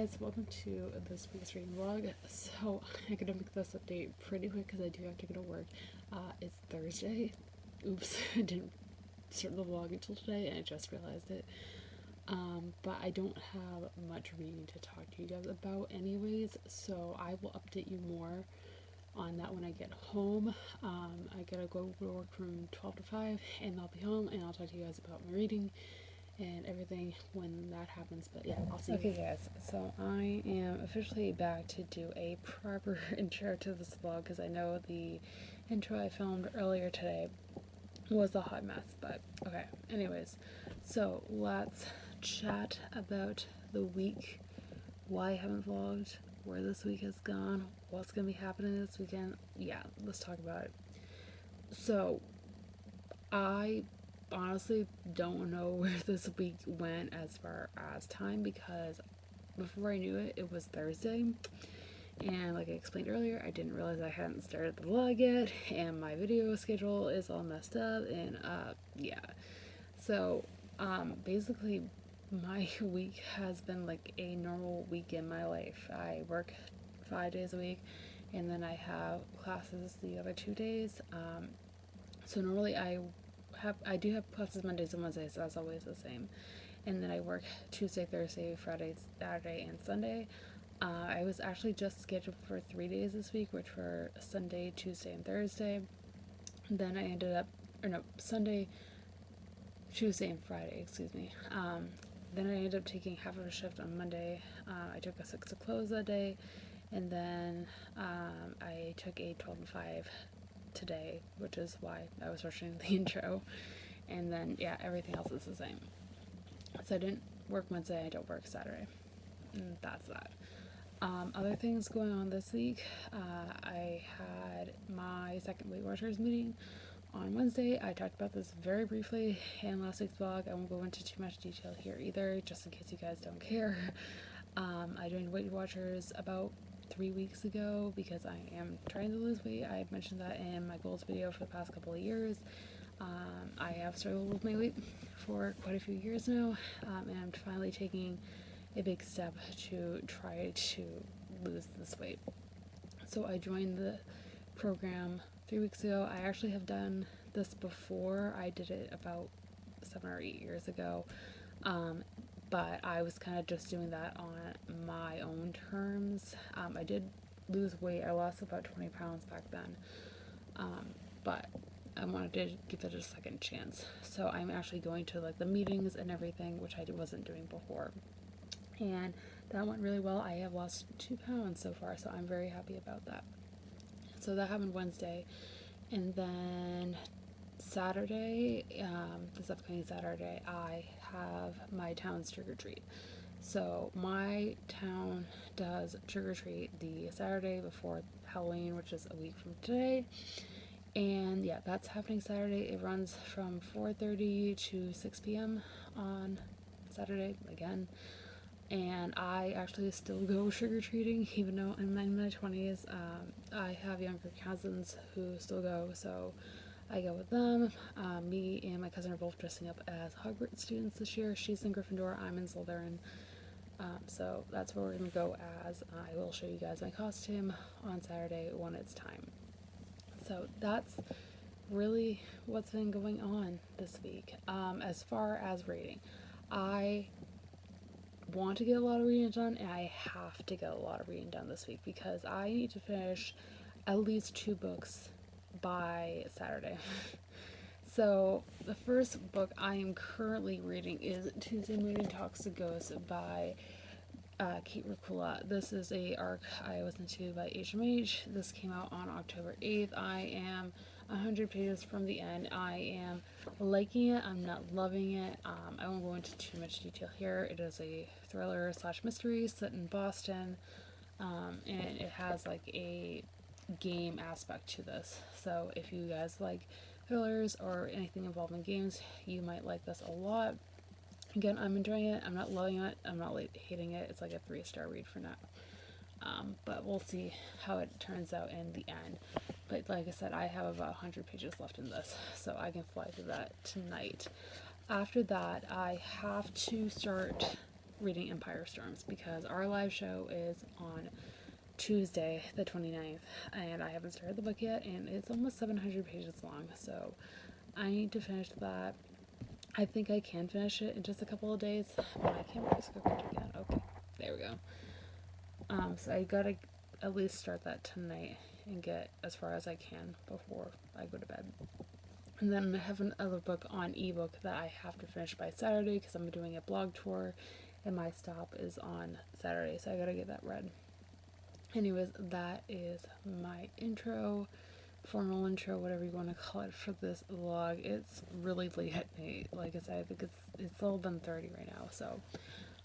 guys, welcome to this week's reading vlog. So I'm gonna make this update pretty quick because I do have to go to work. It's Thursday. Oops, I didn't start the vlog until today and I just realized it. But I don't have much reading to talk to you guys about anyways, so I will update you more on that when I get home. I gotta go to work from 12 to 5 and I'll be home and I'll talk to you guys about my reading and everything when that happens. But yeah, I'll see you. Okay guys, so I am officially back to do a proper intro to this vlog because I know the intro I filmed earlier today was a hot mess, but okay. Anyways, so let's chat about the week, why I haven't vlogged, where this week has gone, what's gonna be happening this weekend. Yeah, let's talk about it. So I honestly don't know where this week went as far as time, because before I knew it, it was Thursday, and like I explained earlier, I didn't realize I hadn't started the vlog yet, and my video schedule is all messed up, and yeah. So basically my week has been like a normal week in my life. I work 5 days a week and then I have classes the other 2 days. So normally I do have classes Mondays and Wednesdays, so that's always the same. And then I work Tuesday, Thursday, Friday, Saturday, and Sunday. I was actually just scheduled for 3 days this week, which were Sunday, Tuesday, and Thursday. Then I ended up, or no, Sunday, Tuesday, and Friday, excuse me. Then I ended up taking half of a shift on Monday. I took a 6 to close that day, and then I took a 12 to 5 today, which is why I was rushing the intro. And then yeah, everything else is the same. So I didn't work Wednesday, I don't work Saturday, and that's that. Other things going on this week, I had my second Weight Watchers meeting on Wednesday. I talked about this very briefly in last week's vlog. I won't go into too much detail here either, just in case you guys don't care. I joined Weight Watchers about 3 weeks ago because I am trying to lose weight. I mentioned that in my goals video for the past couple of years. I have struggled with my weight for quite a few years now, and I'm finally taking a big step to try to lose this weight. So I joined the program 3 weeks ago. I actually have done this before. I did it about 7 or 8 years ago, but I was kind of just doing that on my own terms. I did lose weight. I lost about 20 pounds back then, but I wanted to give it a second chance. So I'm actually going to like the meetings and everything, which I wasn't doing before, and that went really well. I have lost 2 pounds so far, so I'm very happy about that. So that happened Wednesday, and then Saturday, this upcoming Saturday, I have my town's trick-or-treat. So my town does trick-or-treat the Saturday before Halloween, which is a week from today. And yeah, that's happening Saturday. It runs from 4:30 to 6 p.m. on Saturday again. And I actually still go trick-or-treating even though I'm in my 20s. I have younger cousins who still go, so I go with them. Me and my cousin are both dressing up as Hogwarts students this year. She's in Gryffindor, I'm in Slytherin. So that's where we're going to go as. I will show you guys my costume on Saturday when it's time. So that's really what's been going on this week. As far as reading, I want to get a lot of reading done, and I have to get a lot of reading done this week because I need to finish at least 2 books by Saturday. So the first book I am currently reading is Tuesday Morning Talks to Ghosts by Kate Ricula. This is a arc I listened to by HMH. This came out on October 8th. I am 100 pages from the end. I am liking it. I'm not loving it. I won't go into too much detail here. It is a thriller / mystery set in Boston, and it has like a game aspect to this. So if you guys like thrillers or anything involving games, you might like this a lot. Again, I'm enjoying it. I'm not loving it. I'm not like hating it. It's like a 3-star read for now. But we'll see how it turns out in the end. But like I said, I have about 100 pages left in this, so I can fly through that tonight. After that, I have to start reading Empire Storms because our live show is on Tuesday, the 29th, and I haven't started the book yet, and it's almost 700 pages long, so I need to finish that. I think I can finish it in just a couple of days. Oh, I can't remember script again. Okay, there we go. So I gotta at least start that tonight and get as far as I can before I go to bed. And then I have another book on ebook that I have to finish by Saturday because I'm doing a blog tour and my stop is on Saturday, so I gotta get that read. Anyways, that is my intro, formal intro, whatever you want to call it, for this vlog. It's really late at night. Like I said, I think it's 11:30 right now, so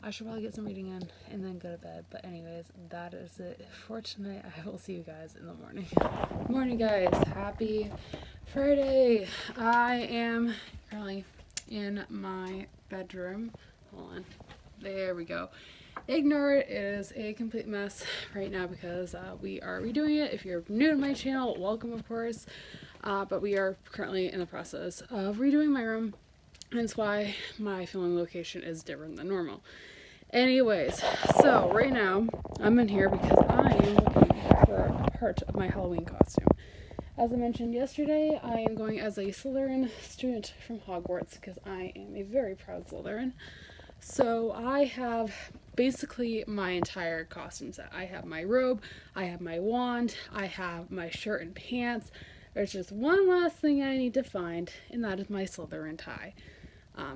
I should probably get some reading in and then go to bed. But anyways, that is it for tonight. I will see you guys in the morning. Morning, guys. Happy Friday. I am currently in my bedroom. Hold on. There we go. Ignore it. It is a complete mess right now because we are redoing it. If you're new to my channel, welcome, of course. But we are currently in the process of redoing my room. That's why my filming location is different than normal. Anyways, so right now I'm in here because I am looking for a part of my Halloween costume. As I mentioned yesterday, I am going as a Slytherin student from Hogwarts because I am a very proud Slytherin. So I have basically my entire costume set. I have my robe, I have my wand, I have my shirt and pants. There's just one last thing I need to find, and that is my Slytherin tie.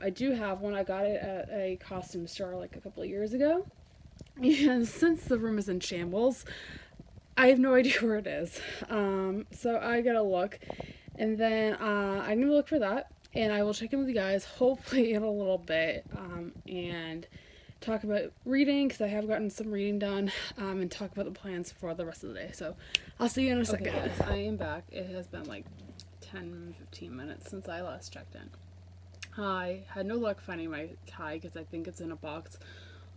I do have one. I got it at a costume store like a couple of years ago. And since the room is in shambles, I have no idea where it is. So I gotta look. And then I'm gonna look for that. And I will check in with you guys hopefully in a little bit. And talk about reading because I have gotten some reading done. And talk about the plans for the rest of the day. So I'll see you in a second. Okay, guys, I am back. It has been like 10-15 minutes since I last checked in. I had no luck finding my tie because I think it's in a box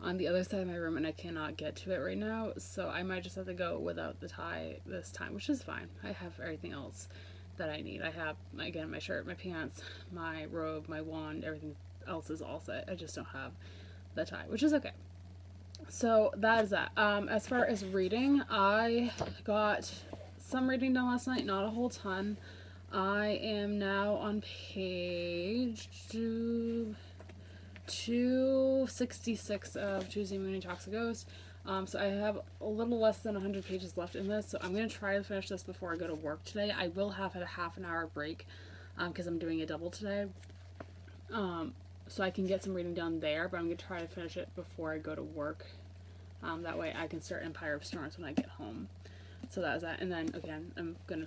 on the other side of my room and I cannot get to it right now, so I might just have to go without the tie this time, which is fine. I have everything else that I need. I have, again, my shirt, my pants, my robe, my wand, everything else is all set. I just don't have the tie, which is okay. So that is that. As far as reading, I got some reading done last night, not a whole ton. I am now on page 266 of Tuesday Morning Talks a Ghost. So I have a little less than 100 pages left in this, so I'm going to try to finish this before I go to work today. I will have a half an hour break because I'm doing a double today. So I can get some reading done there, but I'm going to try to finish it before I go to work. That way I can start Empire of Storms when I get home. So that was that, and then again I'm gonna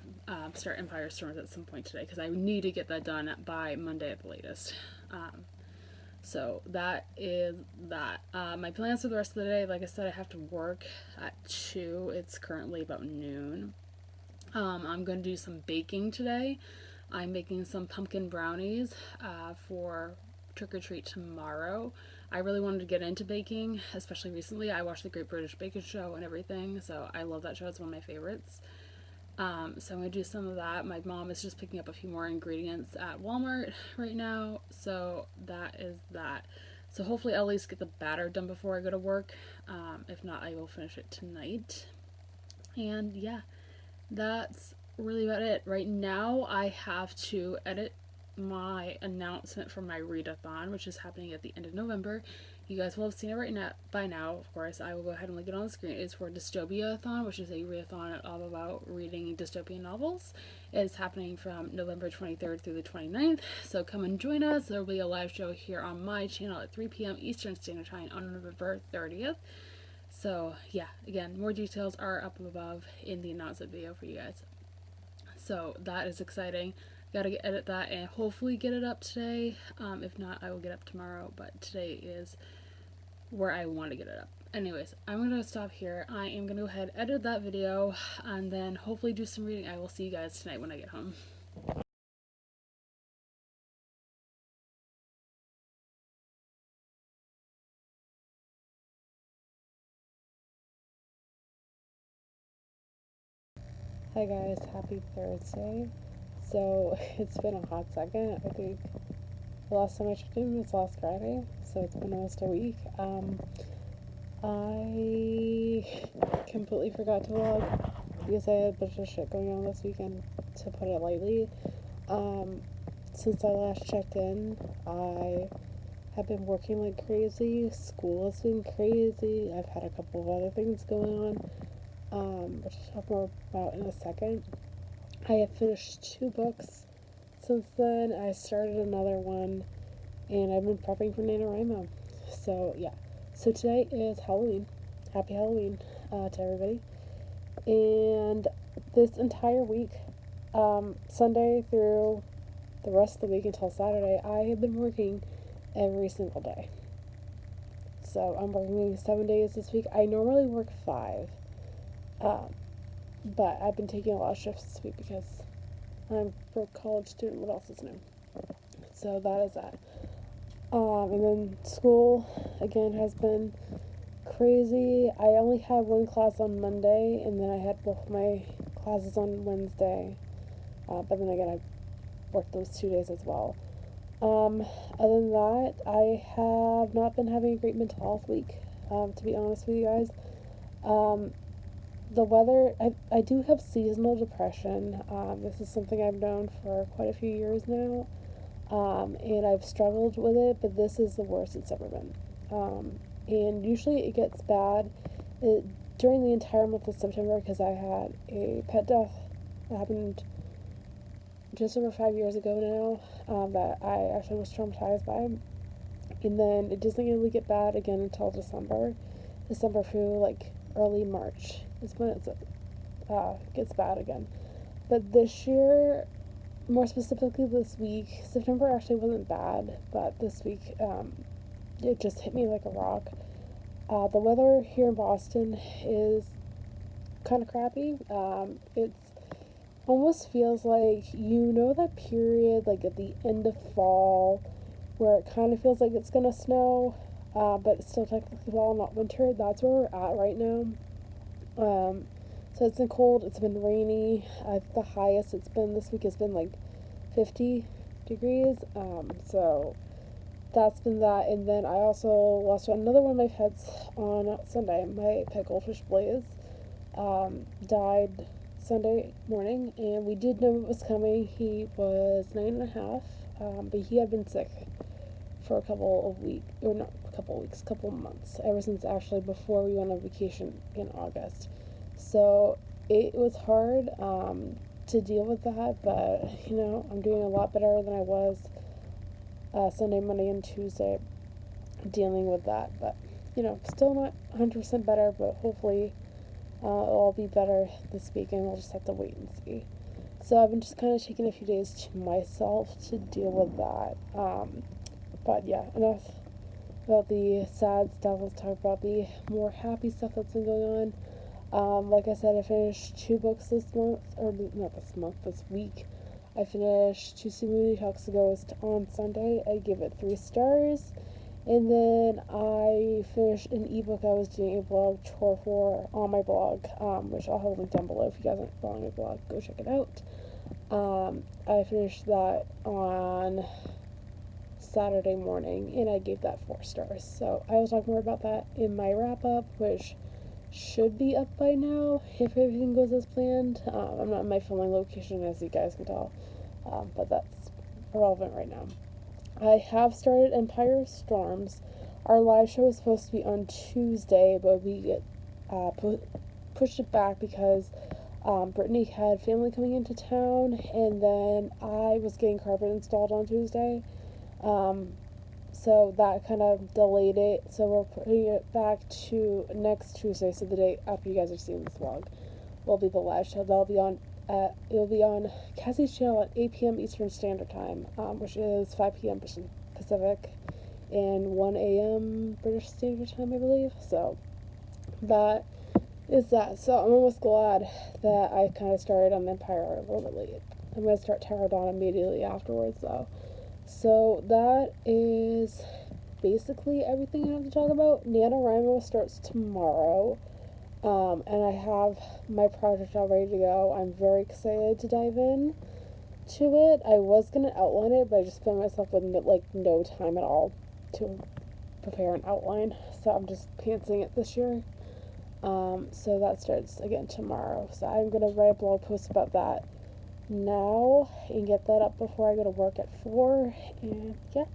start Empire Storms at some point today because I need to get that done by Monday at the latest. So that is that. My plans for the rest of the day, like I said, I have to work at 2. It's currently about noon. I'm gonna do some baking today. I'm making some pumpkin brownies for trick-or-treat tomorrow. I really wanted to get into baking, especially recently. I watched the Great British Baking Show and everything, so I love that show. It's one of my favorites. So I'm going to do some of that. My mom is just picking up a few more ingredients at Walmart right now, so that is that. So hopefully I'll at least get the batter done before I go to work. If not, I will finish it tonight. And yeah, that's really about it. Right now I have to edit my announcement for my readathon, which is happening at the end of November. You guys will have seen it right now by now, of course. I will go ahead and link it on the screen. It's for Dystopia-thon, which is a readathon all about reading dystopian novels. It's happening from November 23rd through the 29th, so come and join us. There will be a live show here on my channel at 3 p.m. Eastern Standard Time on November 30th. So yeah, again, more details are up above in the announcement video for you guys. So that is exciting. Gotta edit that and hopefully get it up today. If not, I will get up tomorrow, but today is where I want to get it up. Anyways, I'm gonna stop here. I am gonna go ahead, edit that video, and then hopefully do some reading. I will see you guys tonight when I get home. Hi guys, happy Thursday. So it's been a hot second. I think the last time I checked in was last Friday. so it's been almost a week. I completely forgot to vlog because I had a bunch of shit going on this weekend, to put it lightly. Since I last checked in, I have been working like crazy. School has been crazy. I've had a couple of other things going on, which I'll talk more about in a second. I have finished 2 books since then. I started another one, and I've been prepping for NANOWRIMO. So, yeah. So today is Halloween. Happy Halloween to everybody. And this entire week, Sunday through the rest of the week until Saturday, I have been working every single day. So I'm working 7 days this week. I normally work 5. But I've been taking a lot of shifts this week because I'm a college student. What else is new? So that is that. And then school, again, has been crazy. I only had 1 class on Monday, and then I had both my classes on Wednesday. But then again, I worked those 2 days as well. Other than that, I have not been having a great mental health week, to be honest with you guys. The weather, I do have seasonal depression. This is something I've known for quite a few years now. And I've struggled with it, but this is the worst it's ever been. And usually it gets bad during the entire month of September, because I had a pet death that happened just over 5 years ago now, that I actually was traumatized by. And then it doesn't really get bad again until December through like early March is when it gets bad again. But this year, more specifically this week, September actually wasn't bad, but this week it just hit me like a rock. The weather here in Boston is kind of crappy. It's almost feels like, that period like at the end of fall where it kind of feels like it's gonna snow, but it's still technically fall, not winter. That's where we're at right now. So it's been cold, it's been rainy. The highest it's been this week has been like 50 degrees. So that's been that. And then I also lost another one of my pets on Sunday. My pet goldfish Blaze died Sunday morning, and we did know it was coming. He was 9.5, but he had been sick for a couple of months, ever since actually before we went on vacation in August. So it was hard to deal with that, but I'm doing a lot better than I was Sunday, Monday, and Tuesday dealing with that. But still not 100% better, but hopefully it'll all be better this weekend. We'll just have to wait and see. So I've been just kind of taking a few days to myself to deal with that. But yeah, enough about the sad stuff. Let's talk about the more happy stuff that's been going on. Like I said, I finished 2 books this week. I finished Tuesday Moody Talks the Ghost on Sunday. I gave it 3 stars. And then I finished an ebook I was doing a blog tour for on my blog, which I'll have a link down below. If you guys aren't following my blog, go check it out. I finished that on Saturday morning, and I gave that 4 stars. So I will talk more about that in my wrap-up, which should be up by now if everything goes as planned. I'm not in my filming location, as you guys can tell, but that's irrelevant right now. I have started Empire Storms. Our live show was supposed to be on Tuesday, but we pushed it back because Brittany had family coming into town, and then I was getting carpet installed on Tuesday. So that kind of delayed it. So we're putting it back to next Tuesday. So the day after you guys are seeing this vlog will be the live show. That'll be on. It'll be on Cassie's channel at 8 p.m. Eastern Standard Time, which is 5 p.m. Pacific and 1 a.m. British Standard Time, I believe. So that is that. So I'm almost glad that I kind of started on Empire a little bit late. I'm going to start Tower of Dawn immediately afterwards, though. So that is basically everything I have to talk about. NaNoWRIMO starts tomorrow. And I have my project all ready to go. I'm very excited to dive in to it. I was going to outline it, but I just found myself with no time at all to prepare an outline, so I'm just pantsing it this year. So that starts again tomorrow. So I'm gonna write a blog post about that now and get that up before I go to work at 4. And yeah,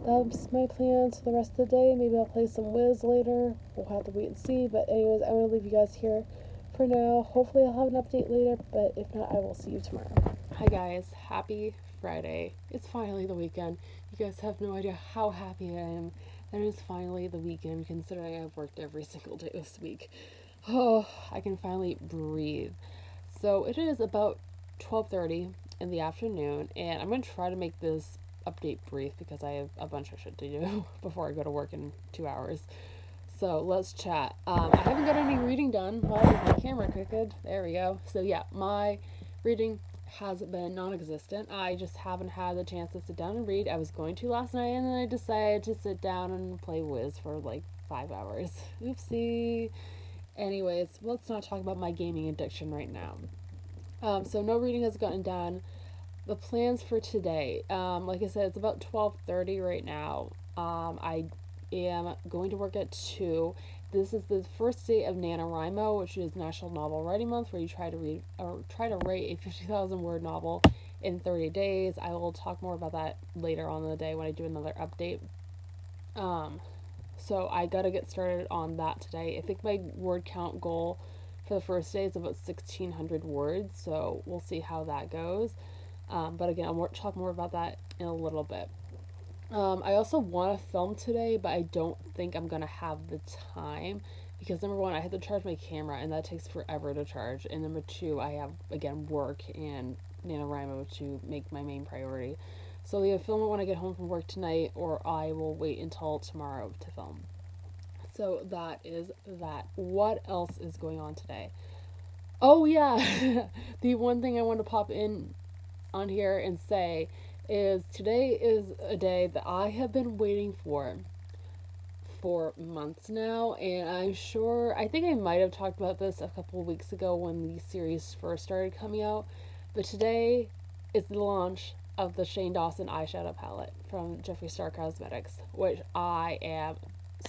that's my plans for the rest of the day. Maybe I'll play some Wiz later. We'll have to wait and see. But anyways, I'm gonna leave you guys here for now. Hopefully I'll have an update later, but if not, I will see you tomorrow. Hi guys, happy Friday. It's finally the weekend. You guys have no idea how happy I am that it is finally the weekend, considering I've worked every single day this week. Oh, I can finally breathe. So it is about 12:30 in the afternoon, and I'm going to try to make this update brief because I have a bunch of shit to do before I go to work in 2 hours. So let's chat. I haven't got any reading done. Why is my camera crooked? There we go. So yeah, my reading has been non-existent. I just haven't had the chance to sit down and read. I was going to last night, and then I decided to sit down and play Wiz for like 5 hours. Oopsie. Anyways, let's not talk about my gaming addiction right now. So no reading has gotten done. The plans for today, like I said, it's about 12:30 right now. I am going to work at 2. This is the first day of NaNoWRIMO, which is National Novel Writing Month, where you try to write a 50,000 word novel in 30 days. I will talk more about that later on in the day when I do another update. So I gotta get started on that today. I think my word count goal for the first day is about 1,600 words, so we'll see how that goes. But again, I'll talk more about that in a little bit. I also want to film today, but I don't think I'm going to have the time because number one, I have to charge my camera and that takes forever to charge. And number two, I have, again, work and NaNoWRIMO to make my main priority. So either film it when I get home from work tonight or I will wait until tomorrow to film. So that is that. What else is going on today? Oh, yeah. The one thing I want to pop in on here and say is today is a day that I have been waiting for months now, and I think I might have talked about this a couple of weeks ago when the series first started coming out, but today is the launch of the Shane Dawson eyeshadow palette from Jeffree Star Cosmetics, which I am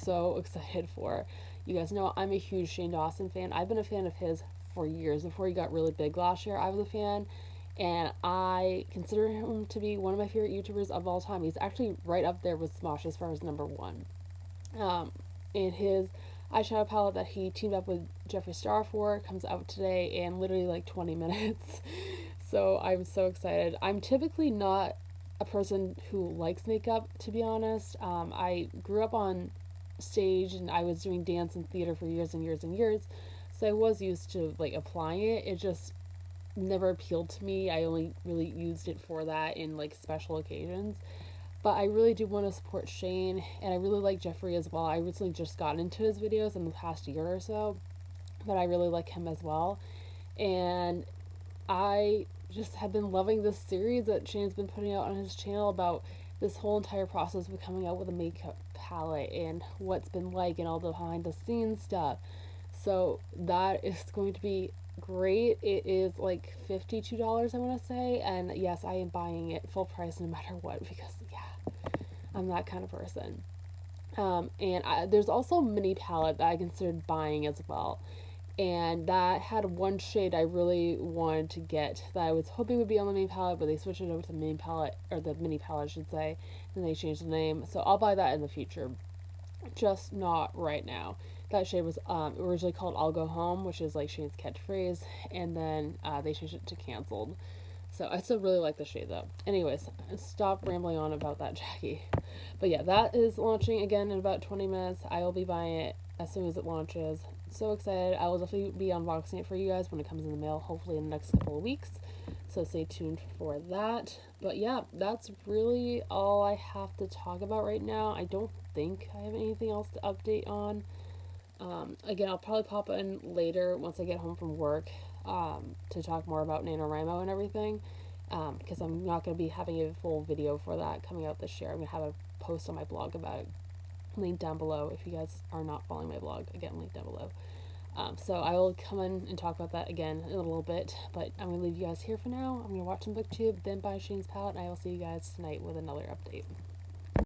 so excited for. You guys know I'm a huge Shane Dawson fan. I've been a fan of his for years. Before he got really big last year, I was a fan, and I consider him to be one of my favorite YouTubers of all time. He's actually right up there with Smosh as far as number one. And his eyeshadow palette that he teamed up with Jeffree Star for comes out today in literally like 20 minutes. So I'm so excited. I'm typically not a person who likes makeup, to be honest. I grew up on stage and I was doing dance and theater for years and years and years. So I was used to like applying it. It just never appealed to me. I only really used it for that in like special occasions. But I really do want to support Shane, and I really like Jeffree as well. I recently just got into his videos in the past year or so, but I really like him as well. And I just have been loving this series that Shane's been putting out on his channel about this whole entire process of coming out with a makeup palette and what's been like and all the behind the scenes stuff. So that is going to be great. It is like $52, I want to say, and yes, I am buying it full price no matter what because yeah, I'm that kind of person. There's also a mini palette that I considered buying as well, and that had one shade I really wanted to get that I was hoping would be on the main palette, but they switched it over to the main palette, or the mini palette I should say, and they changed the name, so I'll buy that in the future, just not right now. That shade was originally called I'll Go Home, which is like Shane's catchphrase, and then they changed it to Cancelled. So I still really like the shade though. Anyways, stop rambling on about that, Jackie. But yeah, that is launching again in about 20 minutes. I will be buying it as soon as it launches. So excited. I will definitely be unboxing it for you guys when it comes in the mail, hopefully in the next couple of weeks. So stay tuned for that. But yeah, that's really all I have to talk about right now. I don't think I have anything else to update on. Again, I'll probably pop in later once I get home from work to talk more about NaNoWRIMO and everything, because I'm not going to be having a full video for that coming out this year. I'm going to have a post on my blog about it, link down below if you guys are not following my blog. Again, link down below. So I will come in and talk about that again in a little bit, but I'm going to leave you guys here for now. I'm going to watch some booktube, then buy Shane's palette, and I will see you guys tonight with another update.